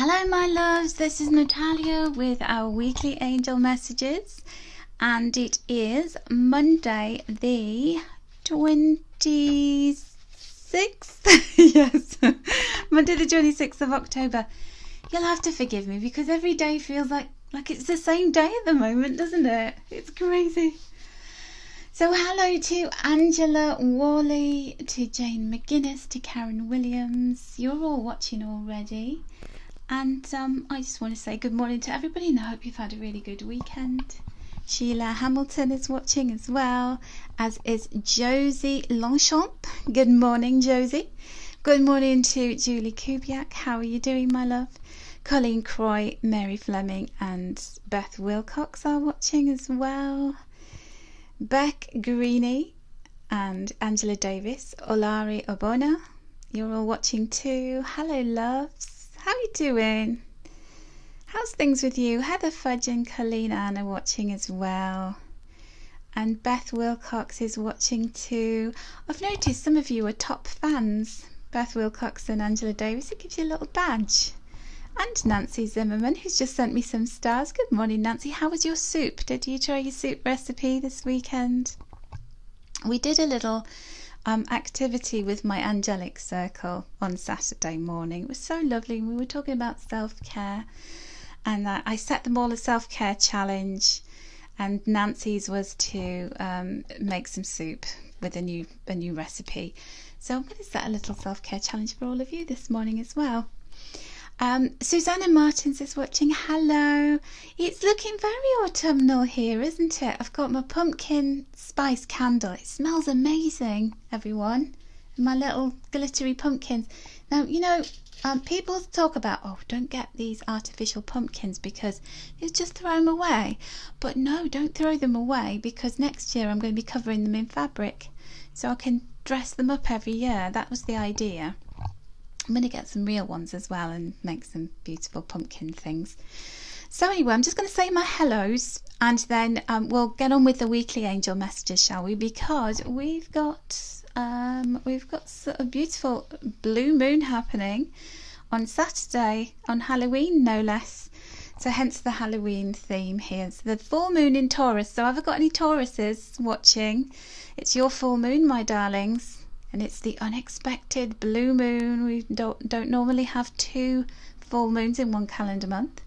Hello my loves, this is Natalia with our weekly angel messages, and it is Monday the 26th, yes, Monday the 26th of October. You'll have to forgive me because every day feels like it's the same day at the moment, doesn't it? It's crazy. So hello to Angela Worley, to Jane McGuinness, to Karen Williams. You're all watching already. And I just want to say good morning to everybody, and I hope you've had a really good weekend. Sheila Hamilton is watching as well, as is Josie Longchamp. Good morning, Josie. Good morning to Julie Kubiak. How are you doing, my love? Colleen Croy, Mary Fleming, and Beth Wilcox are watching as well. Beck Greeny and Angela Davis, Olari Obona, you're all watching too. Hello, loves. How are you doing? How's things with you? Heather Fudge and Colleen Ann are watching as well. And Beth Wilcox is watching too. I've noticed some of you are top fans. Beth Wilcox and Angela Davis, it gives you a little badge. And Nancy Zimmerman, who's just sent me some stars. Good morning, Nancy. How was your soup? Did you try your soup recipe this weekend? We did a little activity with my Angelic circle on Saturday morning. It was so lovely. We were talking about self-care, and I set them all a self-care challenge, and Nancy's was to make some soup with a new recipe. So I'm going to set a little self-care challenge for all of you this morning as well. Susanna Martins is watching. Hello. It's looking very autumnal here, isn't it? I've got my pumpkin spice candle. It smells amazing, everyone. My little glittery pumpkins. Now, you know, people talk about, oh, don't get these artificial pumpkins because you just throw them away. But no, don't throw them away, because next year I'm going to be covering them in fabric so I can dress them up every year. That was the idea. I'm going to get some real ones as well and make some beautiful pumpkin things. So anyway, I'm just going to say my hellos, and then we'll get on with the weekly angel messages, shall we? Because we've got a beautiful blue moon happening on Saturday, on Halloween no less. So hence the Halloween theme here. It's the full moon in Taurus. So have I got any Tauruses watching? It's your full moon, my darlings. And it's the unexpected blue moon. We don't normally have two full moons in one calendar month.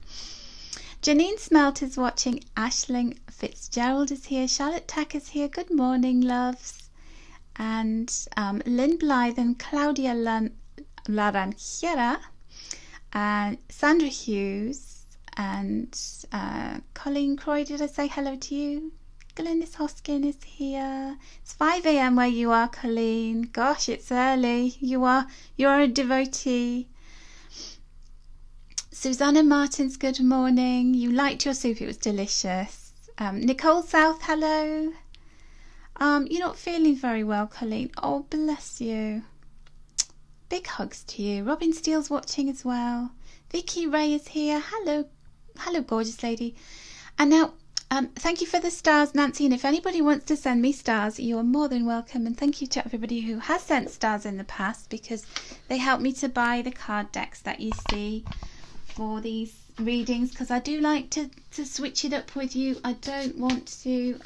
Janine Smelt is watching. Aisling Fitzgerald is here. Charlotte Tack is here. Good morning, loves. And Lynn Blythe and Claudia Laranjera. And Sandra Hughes. And Colleen Croy, did I say hello to you? Glennis Hoskin is here. It's 5 a.m. where you are, Colleen. Gosh, it's early. You're a devotee. Susanna Martins, good morning. You liked your soup, it was delicious. Nicole South, hello. You're not feeling very well, Colleen. Oh, bless you. Big hugs to you. Robin Steele's watching as well. Vicky Ray is here. Hello, gorgeous lady. And now, thank you for the stars, Nancy, and if anybody wants to send me stars, you are more than welcome. And thank you to everybody who has sent stars in the past, because they help me to buy the card decks that you see for these readings, because I do like to switch it up with you. I don't want to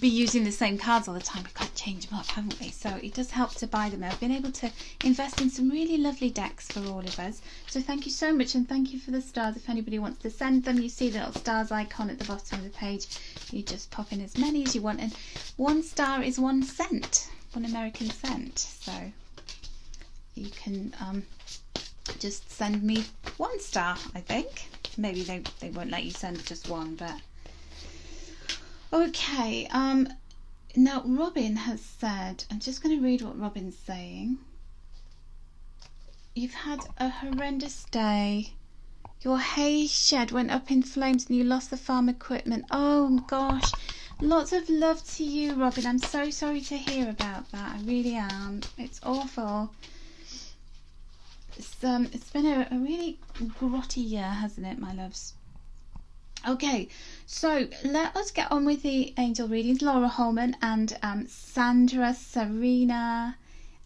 be using the same cards all the time. We've got to change them up, haven't we? So it does help to buy them. I've been able to invest in some really lovely decks for all of us. So thank you so much, and thank you for the stars. If anybody wants to send them, you see the little stars icon at the bottom of the page. You just pop in as many as you want, and 1 star is 1 cent, 1 American cent. So you can just send me 1 star, I think. Maybe they won't let you send just one, but... Okay, now Robin has said, I'm just going to read what Robin's saying. You've had a horrendous day. Your hay shed went up in flames and you lost the farm equipment. Oh gosh, lots of love to you, Robin. I'm so sorry to hear about that. I really am. It's awful. It's been a really grotty year, hasn't it, my loves? Okay, so let us get on with the angel readings. Laura Holman and Sandra, Serena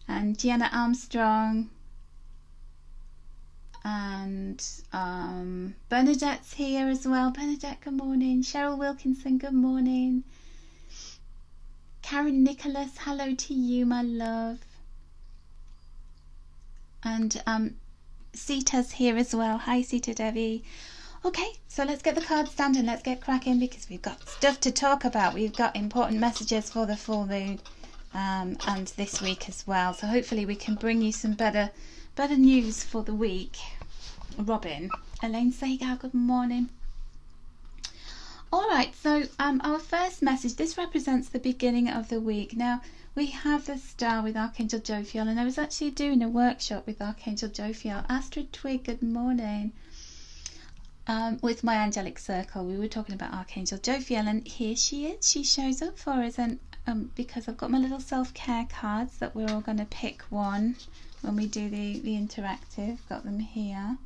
and Gianna Armstrong And Bernadette's here as well. Bernadette, good morning. Cheryl Wilkinson, good morning. Karen Nicholas, hello to you, my love. And Sita's here as well. Hi, Sita Devi. Okay, so let's get the cards standing. Let's get cracking because we've got stuff to talk about. We've got important messages for the full moon and this week as well. So hopefully we can bring you some better news for the week. Robin. Elaine Sagar, good morning. Alright, so our first message, this represents the beginning of the week. Now, we have the star with Archangel Jophiel, and I was actually doing a workshop with Archangel Jophiel. Astrid Twig, good morning. With my angelic circle, we were talking about Archangel Jophiel, and here she is. She shows up for us, and because I've got my little self-care cards that we're all going to pick one when we do the interactive. Got them here.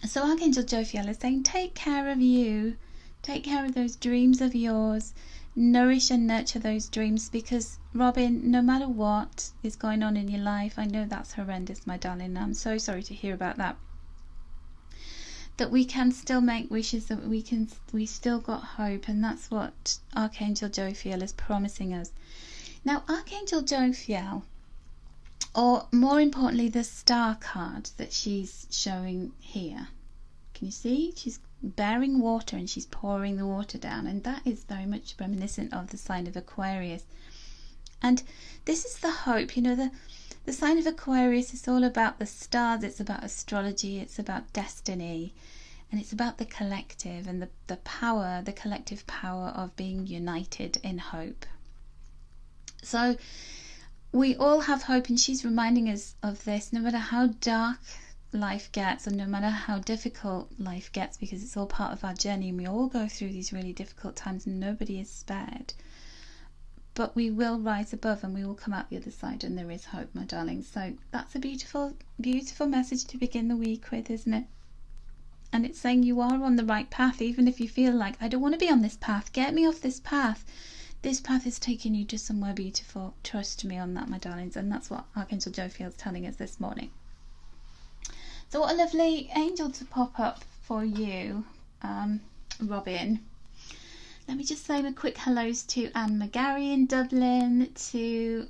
So Archangel Jophiel is saying, take care of you, take care of those dreams of yours, nourish and nurture those dreams, because Robin, no matter what is going on in your life, I know that's horrendous, my darling, I'm so sorry to hear about that, that we can still make wishes, that we still got hope, and that's what Archangel Jophiel is promising us. Now, Archangel Jophiel, or more importantly, the star card that she's showing here, can you see? She's bearing water and she's pouring the water down, and that is very much reminiscent of the sign of Aquarius. And this is the hope, you know, the sign of Aquarius is all about the stars, it's about astrology, it's about destiny, and it's about the collective and the power, the collective power of being united in hope. So we all have hope, and she's reminding us of this, no matter how dark life gets, and no matter how difficult life gets, because it's all part of our journey, and we all go through these really difficult times, and nobody is spared. But we will rise above, and we will come out the other side, and there is hope, my darling. So that's a beautiful, beautiful message to begin the week with, isn't it? And it's saying you are on the right path, even if you feel like, I don't want to be on this path, get me off this path. This path is taking you to somewhere beautiful. Trust me on that, my darlings. And that's what Archangel Jophiel is telling us this morning. So what a lovely angel to pop up for you, Robin. Let me just say my quick hellos to Anne McGarry in Dublin, to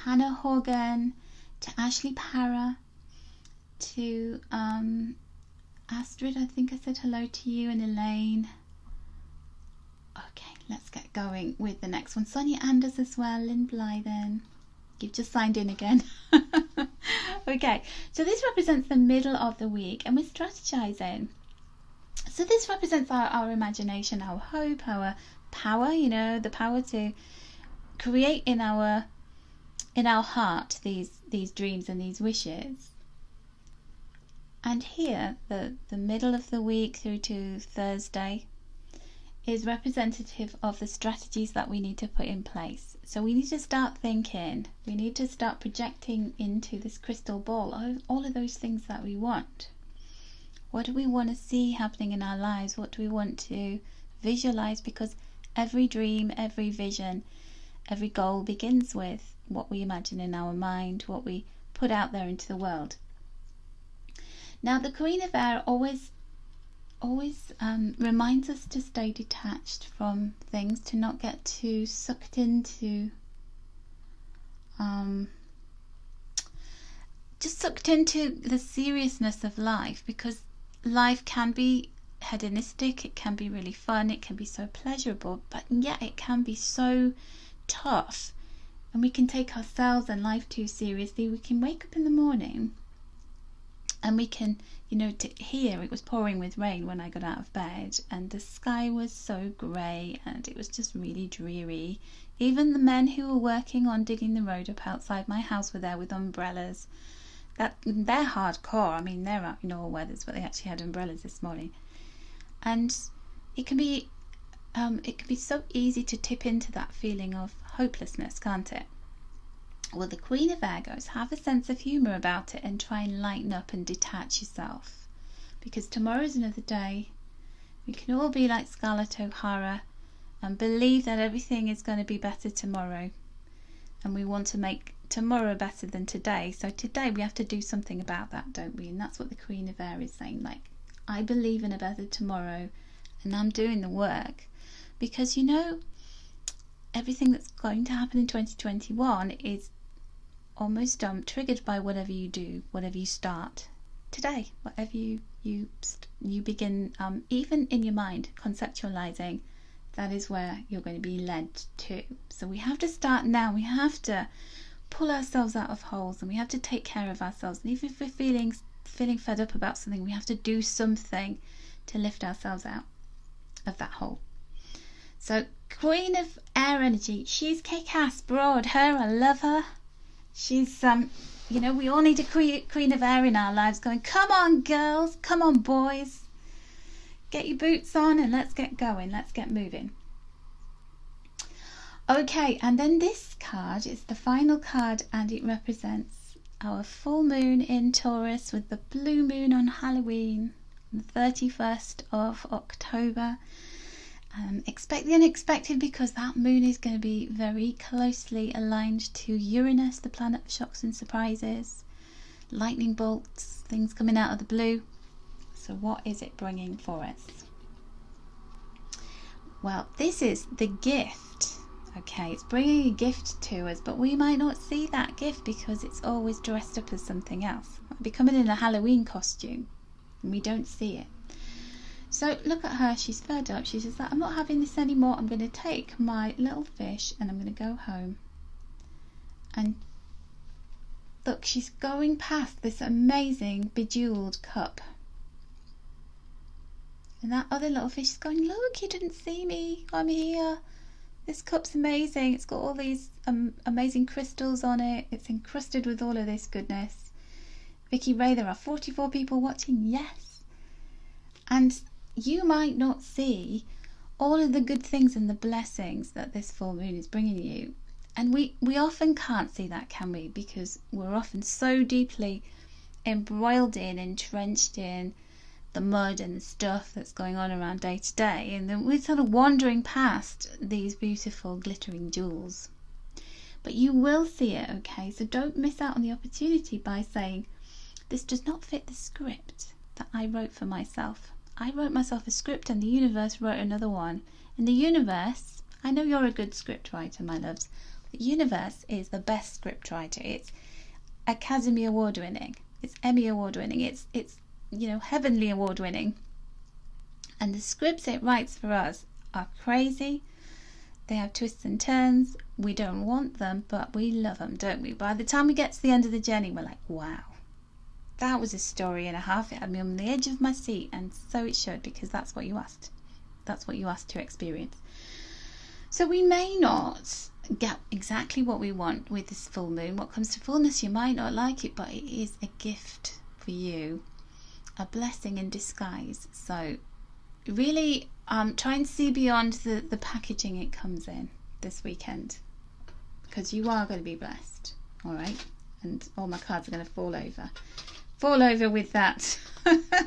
Hannah Horgan, to Ashley Parra, to Astrid, I think I said hello to you, and Elaine. Okay, let's get going with the next one. Sonia Anders as well, Lynn Blythen. You've just signed in again. Okay, so this represents the middle of the week, and we're strategizing. So this represents our imagination, our hope, our power, you know, the power to create in our heart these dreams and these wishes. And here, the middle of the week through to Thursday is representative of the strategies that we need to put in place. So we need to start thinking, we need to start projecting into this crystal ball all of those things that we want. What do we want to see happening in our lives? What do we want to visualize? Because every dream, every vision, every goal begins with what we imagine in our mind, what we put out there into the world. Now, the Queen of Air always reminds us to stay detached from things, to not get too sucked into the seriousness of life, because life can be hedonistic, it can be really fun, it can be so pleasurable, but yet it can be so tough, and we can take ourselves and life too seriously. We can wake up in the morning and we can, you know, here it was pouring with rain when I got out of bed, and the sky was so grey and it was just really dreary. Even the men who were working on digging the road up outside my house were there with umbrellas. They're hardcore. I mean, they're out in all weathers, but they actually had umbrellas this morning. And it can be so easy to tip into that feeling of hopelessness, can't it? Well, the Queen of Air goes, have a sense of humour about it and try and lighten up and detach yourself, because tomorrow's another day. We can all be like Scarlett O'Hara and believe that everything is going to be better tomorrow, and we want to make tomorrow better than today. So today we have to do something about that, don't we? And that's what the Queen of Air is saying. Like, I believe in a better tomorrow, and I'm doing the work, because everything that's going to happen in 2021 is almost triggered by whatever you do, whatever you start today, whatever you begin, even in your mind, conceptualizing. That is where you're going to be led to. So we have to start now. We have to pull ourselves out of holes, and we have to take care of ourselves. And even if we're feeling fed up about something, we have to do something to lift ourselves out of that hole. So Queen of Air energy, she's kick-ass, broad. I love her. She's we all need a Queen of Air in our lives going, come on girls, come on boys, get your boots on and let's get going, let's get moving. Okay, and then this card is the final card, and it represents our full moon in Taurus with the blue moon on Halloween, the 31st of October. Expect the unexpected, because that moon is going to be very closely aligned to Uranus, the planet of shocks and surprises, lightning bolts, things coming out of the blue. So what is it bringing for us? Well, this is the gift. Okay, it's bringing a gift to us, but we might not see that gift because it's always dressed up as something else. It might be coming in a Halloween costume and we don't see it. So look at her, she's fed up. She's just like, I'm not having this anymore. I'm going to take my little fish and I'm going to go home. And look, she's going past this amazing bejeweled cup. And that other little fish is going, look, you didn't see me. I'm here. This cup's amazing. It's got all these amazing crystals on it. It's encrusted with all of this goodness. Vicky Ray, there are 44 people watching. Yes. And you might not see all of the good things and the blessings that this full moon is bringing you. And we often can't see that, can we? Because we're often so deeply embroiled in, entrenched in the mud and the stuff that's going on around day to day. And then we're sort of wandering past these beautiful glittering jewels. But you will see it, okay? So don't miss out on the opportunity by saying, this does not fit the script that I wrote for myself. I wrote myself a script and the universe wrote another one. And the universe, I know you're a good script writer, my loves. The universe is the best script writer. It's Academy Award winning. It's Emmy Award winning. It's Heavenly Award winning. And the scripts it writes for us are crazy. They have twists and turns. We don't want them, but we love them, don't we? By the time we get to the end of the journey, we're like, wow. That was a story and a half. It had me on the edge of my seat, and so it should, because that's what you asked. That's what you asked to experience. So we may not get exactly what we want with this full moon. What comes to fullness, you might not like it, but it is a gift for you, a blessing in disguise. So really try and see beyond the packaging it comes in this weekend, because you are going to be blessed. All right, and all my cards are going to fall over with that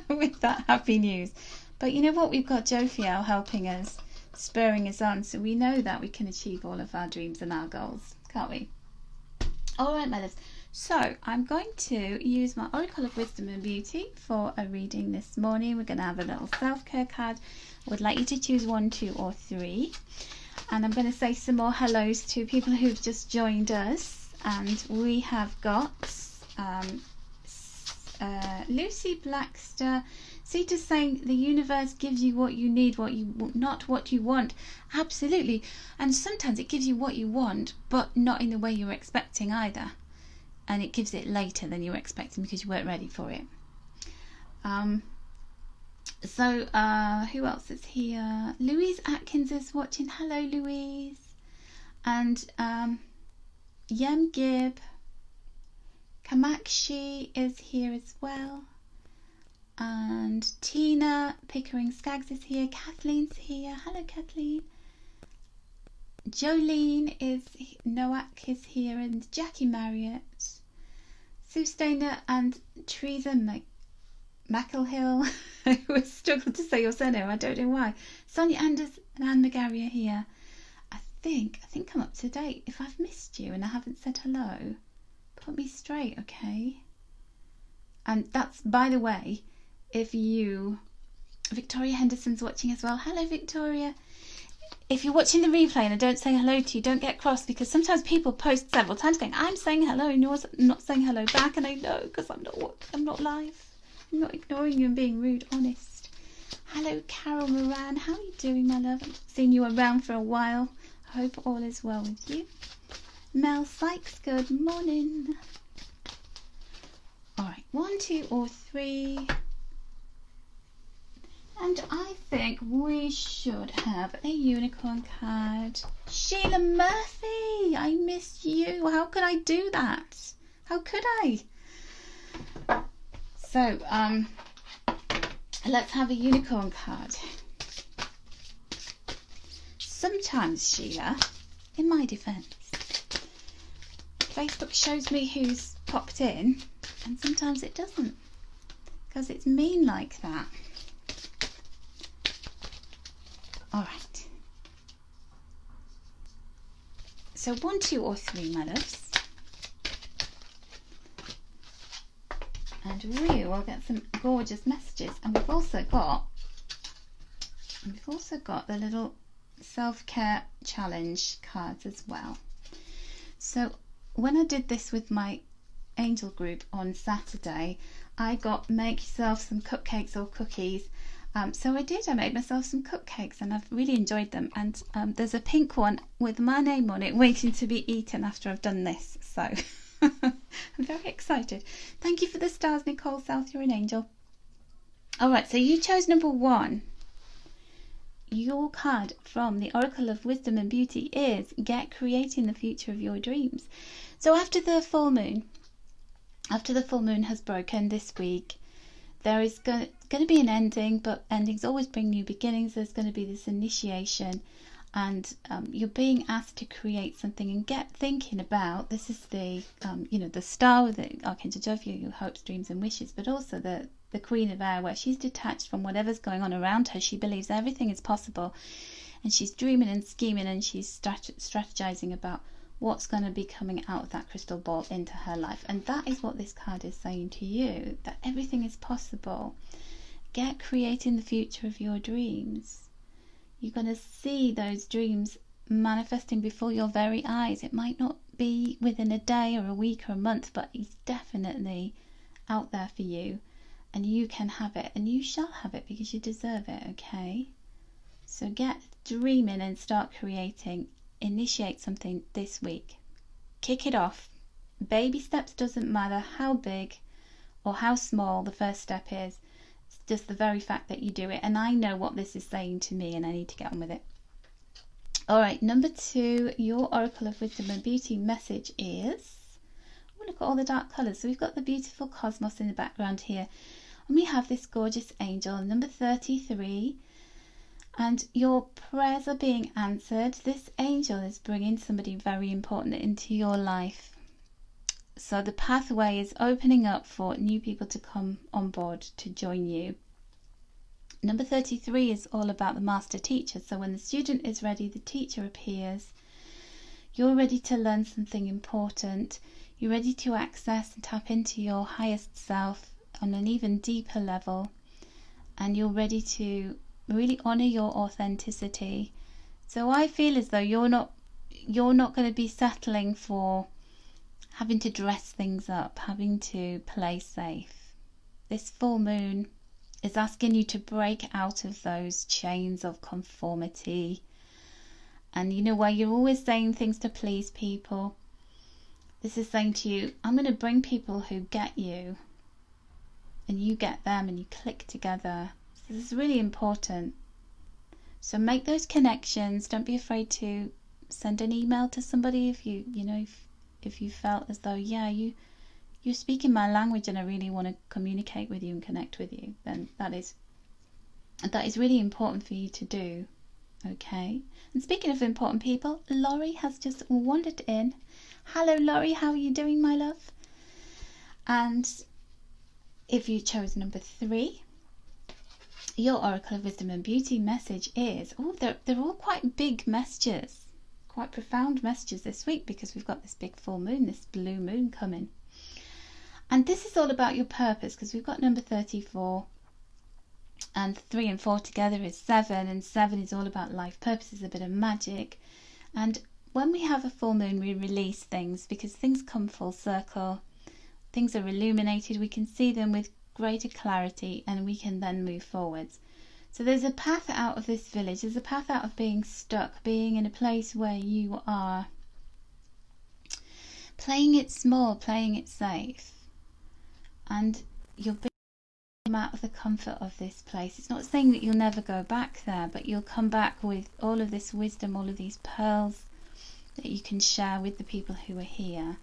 with that happy news. But you know what, we've got Jophiel helping us, spurring us on, so we know that we can achieve all of our dreams and our goals, can't we? All right, my loves, so I'm going to use my Oracle of Wisdom and Beauty for a reading this morning. We're going to have a little self-care card. I would like you to choose 1, 2 or 3, and I'm going to say some more hellos to people who've just joined us. And we have got Lucy Blackster. Sita saying the universe gives you what you need, not what you want. Absolutely. And sometimes it gives you what you want, but not in the way you were expecting either. And it gives it later than you were expecting because you weren't ready for it. Who else is here? Louise Atkins is watching. Hello, Louise. And Yem Gibb. Kamakshi is here as well. And Tina Pickering Skaggs is here. Kathleen's here. Hello, Kathleen. Jolene is, Noak is here, and Jackie Marriott. Sue Stainer and Teresa McElhill, who struggled to say your surname, I don't know why. Sonia Anders and Anne McGarry are here. I think I'm up to date. If I've missed you and I haven't said hello, Put me straight, okay? And that's, by the way, Victoria Henderson's watching as well. Hello, Victoria. If you're watching the replay and I don't say hello to you, don't get cross, because sometimes people post several times going, I'm saying hello and you're not saying hello back, and I know because I'm not live. I'm not ignoring you and being rude, honest. Hello, Carol Moran. How are you doing, my love? I've seen you around for a while. I hope all is well with you. Mel Sykes, good morning. All right, 1, 2, or 3. And I think we should have a unicorn card. Sheila Murphy, I missed you. How could I do that? How could I? So, let's have a unicorn card. Sometimes, Sheila, in my defence, Facebook shows me who's popped in, and sometimes it doesn't, because it's mean like that. All right. So 1, 2, or 3, my loves. And we will get some gorgeous messages. And we've also got the little self-care challenge cards as well. So when I did this with my angel group on Saturday, I got make yourself some cupcakes or cookies. So I made myself some cupcakes and I've really enjoyed them, and there's a pink one with my name on it waiting to be eaten after I've done this, so I'm very excited. Thank you for the stars, Nicole South, you're an angel. Alright, so you chose number 1. Your card from the Oracle of Wisdom and Beauty is Get Creating the Future of Your Dreams. So after the full moon has broken this week, there is going to be an ending, but endings always bring new beginnings. There's going to be this initiation, and you're being asked to create something and get thinking about. This is the the star with the Archangel Jophiel, your hopes, dreams, and wishes, but also the Queen of Air, where she's detached from whatever's going on around her. She believes everything is possible, and she's dreaming and scheming, and she's strategizing about what's going to be coming out of that crystal ball into her life. And that is what this card is saying to you, that everything is possible. Get creating the future of your dreams. You're going to see those dreams manifesting before your very eyes. It might not be within a day or a week or a month, but it's definitely out there for you, and you can have it, and you shall have it because you deserve it, okay? So get dreaming and start creating. Initiate something this week. Kick it off. Baby steps, doesn't matter how big or how small the first step is. It's just the very fact that you do it. And I know what this is saying to me, and I need to get on with it. Alright, number 2, your Oracle of Wisdom and Beauty message is... Oh, look at all the dark colours. So we've got the beautiful cosmos in the background here. And we have this gorgeous angel, number 33. And your prayers are being answered. This angel is bringing somebody very important into your life. So the pathway is opening up for new people to come on board to join you. Number 33 is all about the master teacher. So when the student is ready, the teacher appears. You're ready to learn something important. You're ready to access and tap into your highest self on an even deeper level. And you're ready to really honor your authenticity. So I feel as though you're not going to be settling for having to dress things up, having to play safe. This full moon is asking you to break out of those chains of conformity, and where you're always saying things to please people. This is saying to you, I'm going to bring people who get you, and you get them, and you click together. This is really important. So make those connections. Don't be afraid to send an email to somebody if if you felt as though, you're speaking my language and I really want to communicate with you and connect with you. Then that is really important for you to do. Okay. And speaking of important people, Laurie has just wandered in. Hello, Laurie. How are you doing, my love? And if you chose number 3. Your Oracle of Wisdom and Beauty message is, they're all quite big messages, quite profound messages this week because we've got this big full moon, this blue moon coming. And this is all about your purpose, because we've got number 34, and 3 and 4 together is 7, and 7 is all about life purpose, is a bit of magic. And when we have a full moon, we release things because things come full circle. Things are illuminated, we can see them with greater clarity, and we can then move forwards. So there's a path out of this village, there's a path out of being stuck, being in a place where you are playing it small, playing it safe. And you'll come out of the comfort of this place. It's not saying that you'll never go back there, but you'll come back with all of this wisdom, all of these pearls that you can share with the people who are here.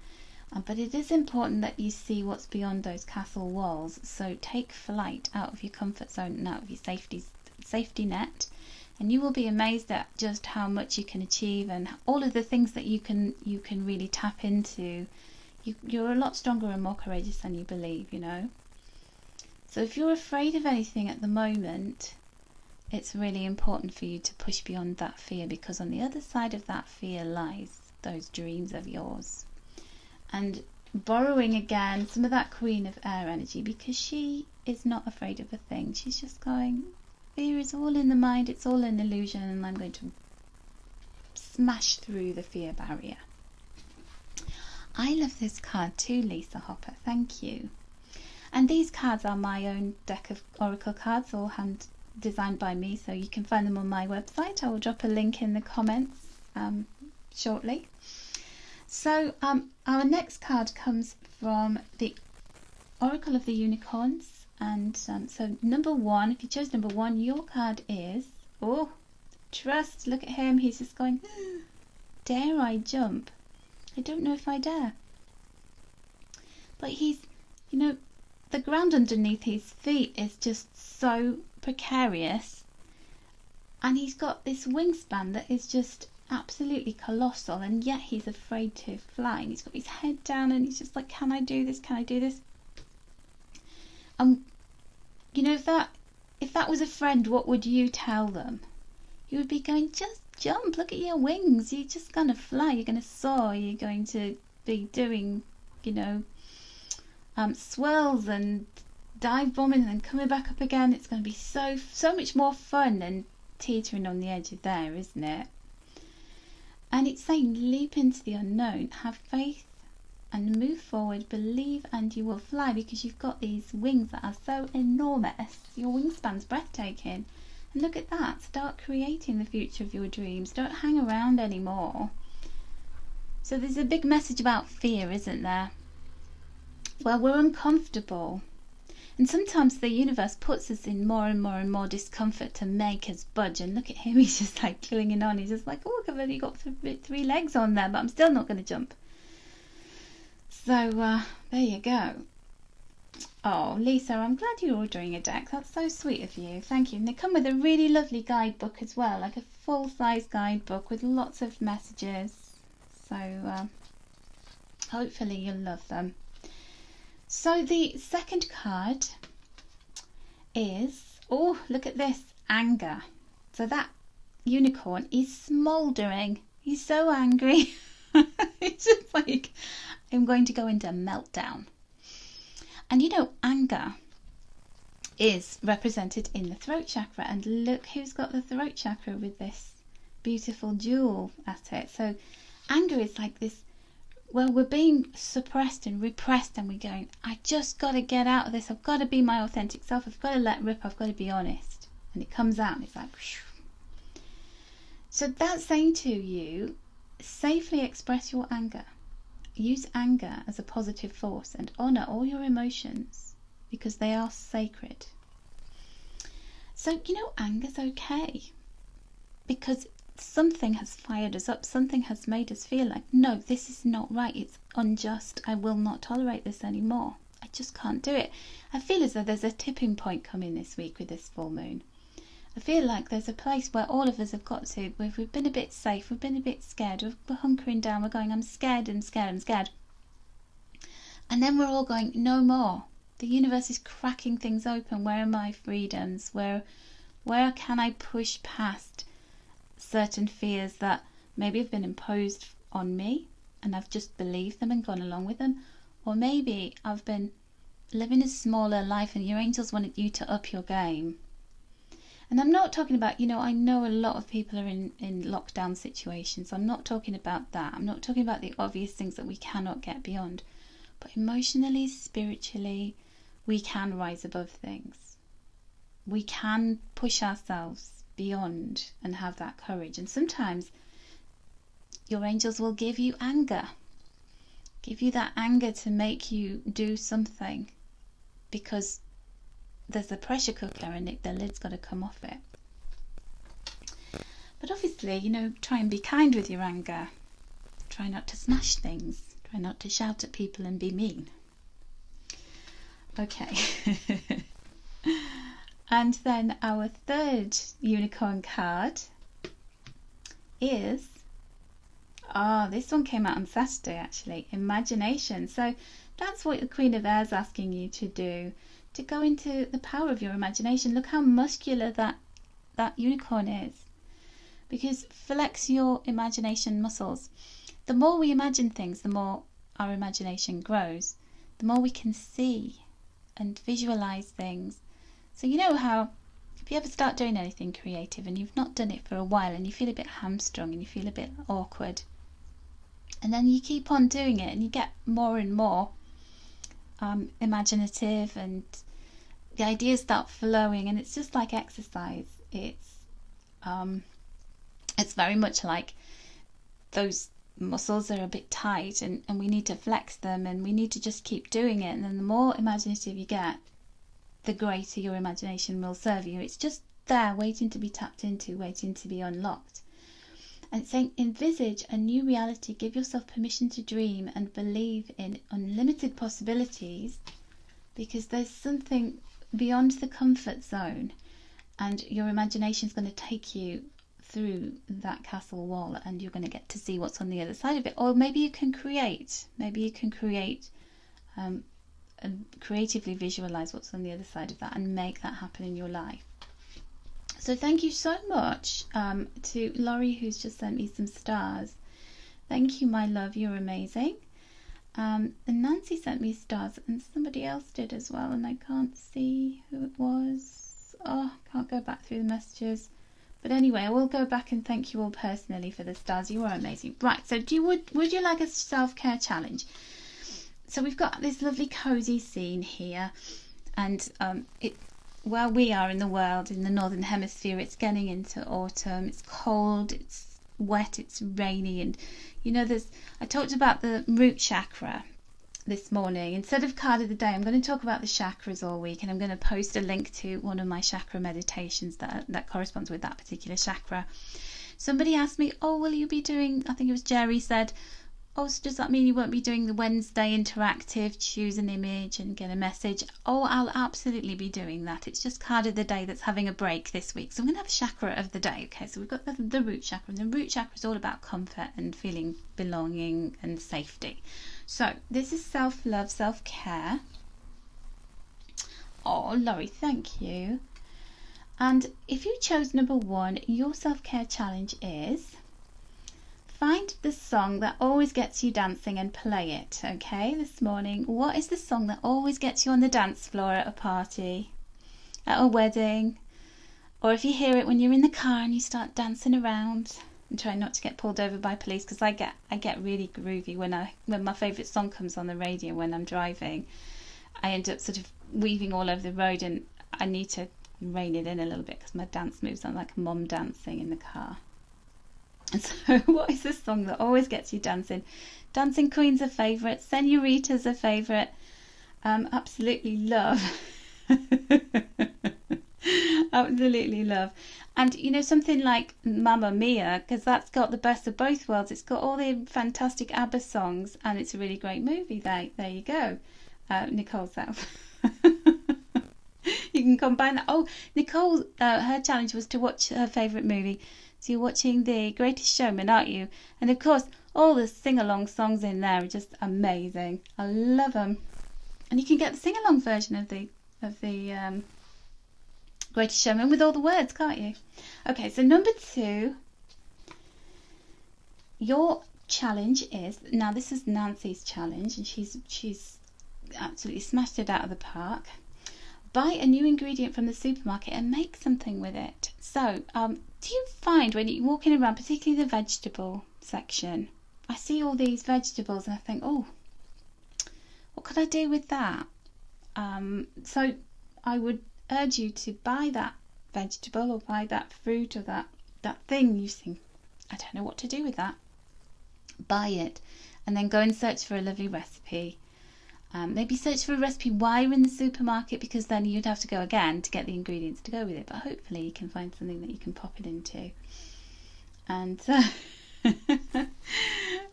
But it is important that you see what's beyond those castle walls. So take flight out of your comfort zone and out of your safety net, and you will be amazed at just how much you can achieve and all of the things that you can really tap into. You're a lot stronger and more courageous than you believe, you know. So if you're afraid of anything at the moment, it's really important for you to push beyond that fear, because on the other side of that fear lies those dreams of yours. And borrowing again some of that Queen of Air energy, because she is not afraid of a thing. She's just going, fear is all in the mind, it's all an illusion, and I'm going to smash through the fear barrier. I love this card too, Lisa Hopper, thank you. And these cards are my own deck of oracle cards, all hand designed by me, so you can find them on my website. I will drop a link in the comments shortly. So our next card comes from the Oracle of the Unicorns, and so number 1, if you chose number 1, your card is, oh, trust. Look at him, he's just going, dare I jump? I don't know if I dare. But he's, you know, the ground underneath his feet is just so precarious, and he's got this wingspan that is just absolutely colossal, and yet he's afraid to fly, and he's got his head down and he's just like, can I do this, can I do this? You know, if that was a friend, what would you tell them? You would be going, just jump, look at your wings, you're just gonna fly, you're gonna soar, you're going to be doing, you know, swirls and dive bombing and then coming back up again. It's going to be so much more fun than teetering on the edge of there, isn't it? And it's saying leap into the unknown, have faith and move forward, believe and you will fly, because you've got these wings that are so enormous. Your wingspan's breathtaking. And look at that, start creating the future of your dreams. Don't hang around anymore. So there's a big message about fear, isn't there? Well, we're uncomfortable, and sometimes the universe puts us in more and more and more discomfort to make us budge. And look at him, he's just like clinging on. He's just like, oh, I've only got 3 legs on there, but I'm still not going to jump. So there you go. Oh, Lisa, I'm glad you're ordering a deck. That's so sweet of you. Thank you. And they come with a really lovely guidebook as well, like a full-size guidebook with lots of messages. So hopefully you'll love them. So the second card is, oh, look at this, anger. So that unicorn is smouldering. He's so angry. It's just like, I'm going to go into meltdown. And you know, anger is represented in the throat chakra. And look who's got the throat chakra with this beautiful jewel at it. So anger is like this, well, we're being suppressed and repressed, and we're going, I just got to get out of this. I've got to be my authentic self. I've got to let rip. I've got to be honest. And it comes out and it's like, whoosh. So that's saying to you, safely express your anger. Use anger as a positive force and honour all your emotions, because they are sacred. So, you know, anger's okay, because something has fired us up, something has made us feel like, no, this is not right, it's unjust, I will not tolerate this anymore, I just can't do it. I feel as though there's a tipping point coming this week with this full moon. I feel like there's a place where all of us have got to, where we've been a bit safe, we've been a bit scared, we're hunkering down, we're going, I'm scared, I'm scared, I'm scared. And then we're all going, no more. The universe is cracking things open. Where are my freedoms? Where can I push past certain fears that maybe have been imposed on me and I've just believed them and gone along with them. Or maybe I've been living a smaller life and your angels wanted you to up your game. And I'm not talking about, I know a lot of people are in lockdown situations. I'm not talking about that. I'm not talking about the obvious things that we cannot get beyond. But emotionally, spiritually, we can rise above things. We can push ourselves beyond and have that courage. And sometimes your angels will give you anger. Give you that anger to make you do something because there's a pressure cooker and the lid's got to come off it. But obviously, try and be kind with your anger. Try not to smash things. Try not to shout at people and be mean. Okay. And then our third unicorn card is, this one came out on Saturday actually, imagination. So that's what the Queen of Air is asking you to do, to go into the power of your imagination. Look how muscular that unicorn is. Because flex your imagination muscles. The more we imagine things, the more our imagination grows. The more we can see and visualize things. So you know how if you ever start doing anything creative and you've not done it for a while and you feel a bit hamstrung and you feel a bit awkward, and then you keep on doing it and you get more and more imaginative and the ideas start flowing, and it's just like exercise. It's very much like those muscles are a bit tight and we need to flex them and we need to just keep doing it. And then the more imaginative you get, the greater your imagination will serve you. It's just there waiting to be tapped into, waiting to be unlocked. And it's saying envisage a new reality, give yourself permission to dream and believe in unlimited possibilities, because there's something beyond the comfort zone and your imagination is going to take you through that castle wall and you're going to get to see what's on the other side of it. Or maybe you can create and creatively visualize what's on the other side of that and make that happen in your life. So thank you so much to Laurie, who's just sent me some stars. Thank you, my love, you're amazing. And Nancy sent me stars and somebody else did as well, and I can't see who it was. Can't go back through the messages. But anyway, I will go back and thank you all personally for the stars. You are amazing. Right, so would you like a self-care challenge? So we've got this lovely cozy scene here, and where we are in the world, in the northern hemisphere, it's getting into autumn. It's cold, it's wet, it's rainy, and I talked about the root chakra this morning. Instead of card of the day, I'm going to talk about the chakras all week, and I'm going to post a link to one of my chakra meditations that corresponds with that particular chakra. Somebody asked me, will you be doing, I think it was Jerry said, so does that mean you won't be doing the Wednesday interactive, choose an image and get a message? I'll absolutely be doing that. It's just card of the day that's having a break this week. So I'm going to have a chakra of the day. Okay, so we've got the root chakra, and the root chakra is all about comfort and feeling belonging and safety. So this is self-love, self-care. Laurie, thank you. And if you chose number 1, your self-care challenge is find the song that always gets you dancing and play it. Okay, this morning, what is the song that always gets you on the dance floor at a party, at a wedding, or if you hear it when you're in the car and you start dancing around? And try not to get pulled over by police, because I get really groovy when my favourite song comes on the radio when I'm driving. I end up sort of weaving all over the road, and I need to rein it in a little bit because my dance moves sound like mum dancing in the car. And so what is the song that always gets you dancing? Dancing Queen's a favourite, Senorita's a favourite. Absolutely love. Absolutely love. And something like Mamma Mia, because that's got the best of both worlds. It's got all the fantastic ABBA songs, and it's a really great movie. There you go. Nicole South. You can combine that. Nicole, her challenge was to watch her favourite movie. So you're watching The Greatest Showman, aren't you? And of course, all the sing-along songs in there are just amazing. I love them. And you can get the sing-along version of the Greatest Showman with all the words, can't you? Okay, so number 2 your challenge is, now this is Nancy's challenge, and she's absolutely smashed it out of the park. Buy a new ingredient from the supermarket and make something with it. So, do you find when you're walking around, particularly the vegetable section, I see all these vegetables and I think, oh, what could I do with that? So I would urge you to buy that vegetable or buy that fruit or that thing you think, I don't know what to do with that. Buy it and then go and search for a lovely recipe. Maybe search for a recipe while you're in the supermarket, because then you'd have to go again to get the ingredients to go with it. But hopefully you can find something that you can pop it into. And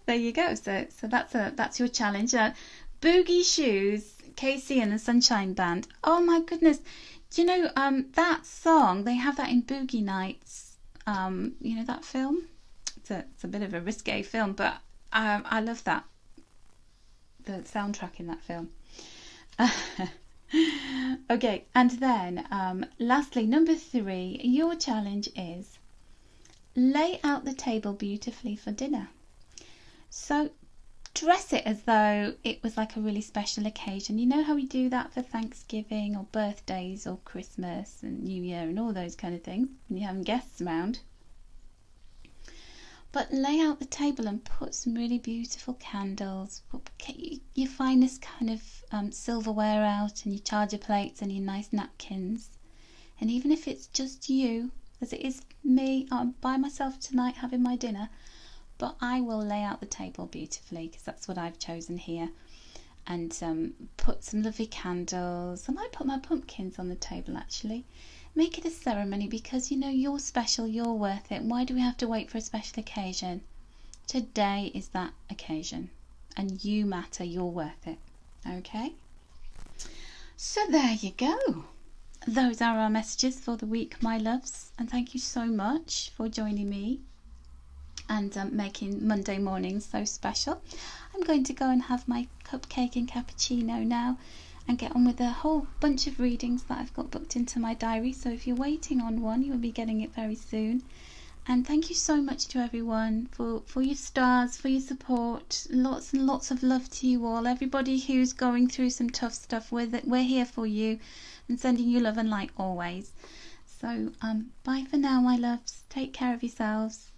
there you go. So that's your challenge. Boogie Shoes, Casey and the Sunshine Band. Oh my goodness. Do you know that song? They have that in Boogie Nights. You know that film? It's a bit of a risque film, but I love that. The soundtrack in that film. Okay, and then lastly, number 3, your challenge is lay out the table beautifully for dinner. So dress it as though it was like a really special occasion. You know how we do that for Thanksgiving or birthdays or Christmas and New Year and all those kind of things when you're having guests around. But lay out the table and put some really beautiful candles. Get your finest kind of silverware out, and your charger plates and your nice napkins. And even if it's just you, as it is me, I'm by myself tonight having my dinner, but I will lay out the table beautifully because that's what I've chosen here. And put some lovely candles. I might put my pumpkins on the table actually. Make it a ceremony, because you know you're special, you're worth it. Why do we have to wait for a special occasion? Today is that occasion, and you matter, you're worth it. Okay? So there you go. Those are our messages for the week, my loves, and thank you so much for joining me and making Monday mornings so special. I'm going to go and have my cupcake and cappuccino now and get on with a whole bunch of readings that I've got booked into my diary. So if you're waiting on one, you'll be getting it very soon. And thank you so much to everyone for your stars, for your support. Lots and lots of love to you all. Everybody who's going through some tough stuff, we're here for you and sending you love and light always. So bye for now, my loves. Take care of yourselves.